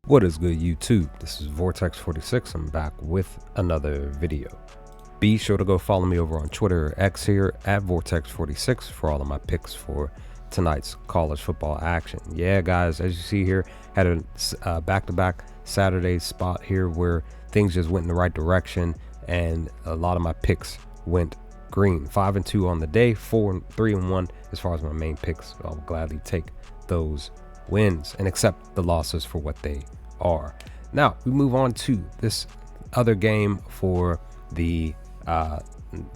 What is good, YouTube? This is Vortex46. I'm back with another video. Be sure to go follow me over on Twitter or X here at Vortex46 for all of my picks for tonight's college football action. Yeah, guys, as you see here, had a back-to-back Saturday spot here where things just went in the right direction and a lot of my picks went green. 5-2 on the day, 3-1 as far as my main picks. I'll gladly take those wins and accept the losses for what they are. Now we move on to this other game for the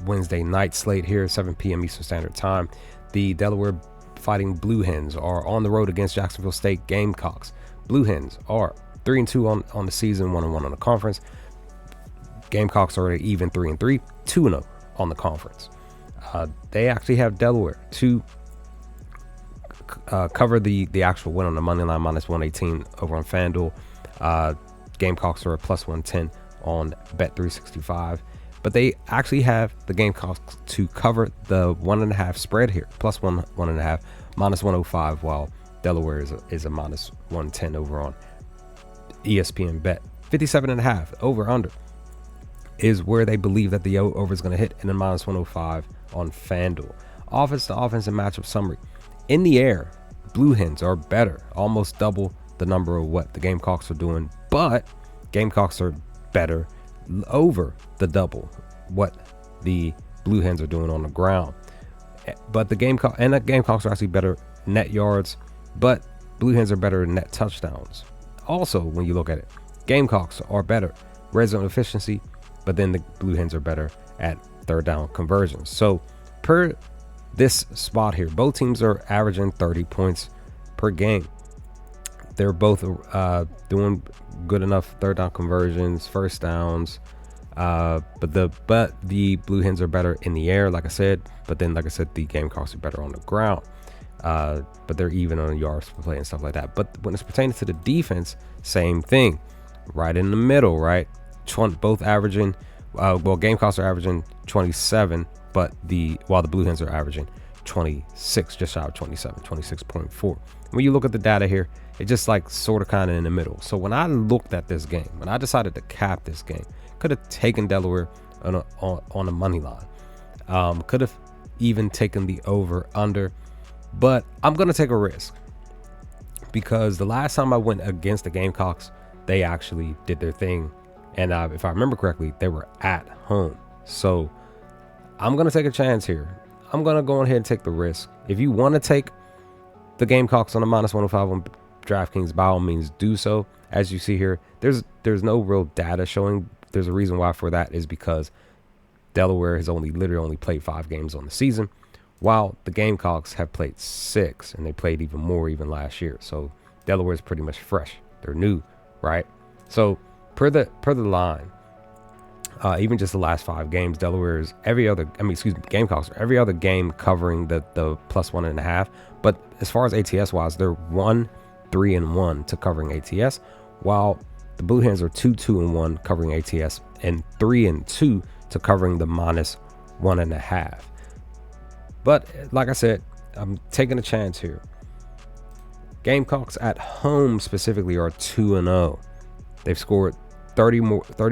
Wednesday night slate here, 7 p.m. Eastern Standard Time. The Delaware Fighting Blue Hens are on the road against Jacksonville State Gamecocks. Blue Hens are 3-2 on the season, 1-1 on the conference. Gamecocks are even 3-3, 2-0 on the conference. They actually have Delaware to cover the actual win on the money line, minus 118 over on FanDuel. Gamecocks are a plus 110 on Bet365, but they actually have the Gamecocks to cover the 1.5 spread here, plus 1.5, minus 105, while Delaware is a minus 110 over on ESPN Bet. 57.5 over under is where they believe that the over is going to hit, and then minus 105 on FanDuel. Offense to offense and matchup summary. In the air, Blue Hens are better, almost double the number of what the Gamecocks are doing, but Gamecocks are better over the double what the Blue Hens are doing on the ground. But the Gamecocks are actually better net yards, but Blue Hens are better net touchdowns. Also, when you look at it, Gamecocks are better red zone efficiency, but then the Blue Hens are better at third down conversions. So per this spot here, both teams are averaging 30 points per game. They're both doing good enough third down conversions, first downs, but the Blue Hens are better in the air, like I said. But then, like I said, the Gamecocks are better on the ground. But they're even on yards per play and stuff like that. But when it's pertaining to the defense, same thing, right in the middle, right? Both averaging. Well, Gamecocks are averaging 27. But while the Blue Hens are averaging 26, just shy of 27, 26.4. When you look at the data here, it's just like sort of kind of in the middle. So when I looked at this game, when I decided to cap this game, could have taken Delaware on a money line, could have even taken the over under, but I'm gonna take a risk because the last time I went against the Gamecocks, they actually did their thing, and if I remember correctly, they were at home. So I'm going to take a chance here. I'm going to go ahead and take the risk. If you want to take the Gamecocks on a minus 105 on DraftKings, by all means do so. As you see here, there's no real data showing. There's a reason why for that is because Delaware has literally only played 5 games on the season, while the Gamecocks have played 6, and they played even more even last year. So Delaware is pretty much fresh. They're new, right? So per the line, even just the last 5 games, Gamecocks are every other game covering the plus 1.5. But as far as ATS wise, they're 1-3-1 to covering ATS, while the Blue Hens are 2-2-1 covering ATS and 3-2 to covering the minus 1.5. But like I said, I'm taking a chance here. Gamecocks at home specifically are 2-0. They've scored 30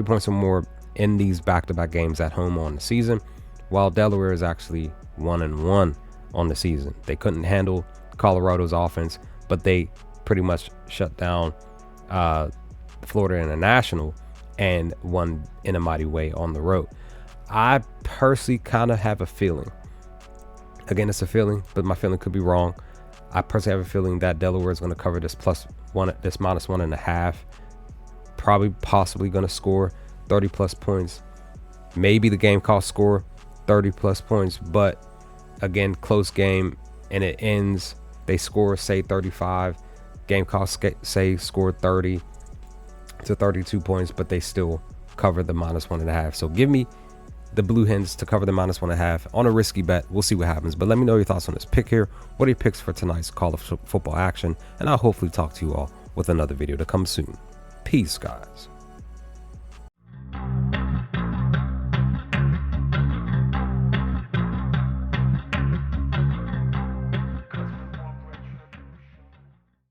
points or more in these back-to-back games at home on the season, while Delaware is actually 1-1 on the season. They couldn't handle Colorado's offense, but they pretty much shut down Florida International and won in a mighty way on the road. I personally kind of have a feeling, again, it's a feeling, but my feeling could be wrong. I personally have a feeling that Delaware is going to cover this minus 1.5, possibly going to score 30 plus points. Maybe the Gamecocks score 30 plus points, but again, close game, and it ends, they score say 35, Gamecocks say score 30 to 32 points, but they still cover the minus 1.5. So give me the Blue Hens to cover the minus 1.5 on a risky bet. We'll see what happens, but let me know your thoughts on this pick here. What are your picks for tonight's college football action? And I'll hopefully talk to you all with another video to come soon. Peace, guys.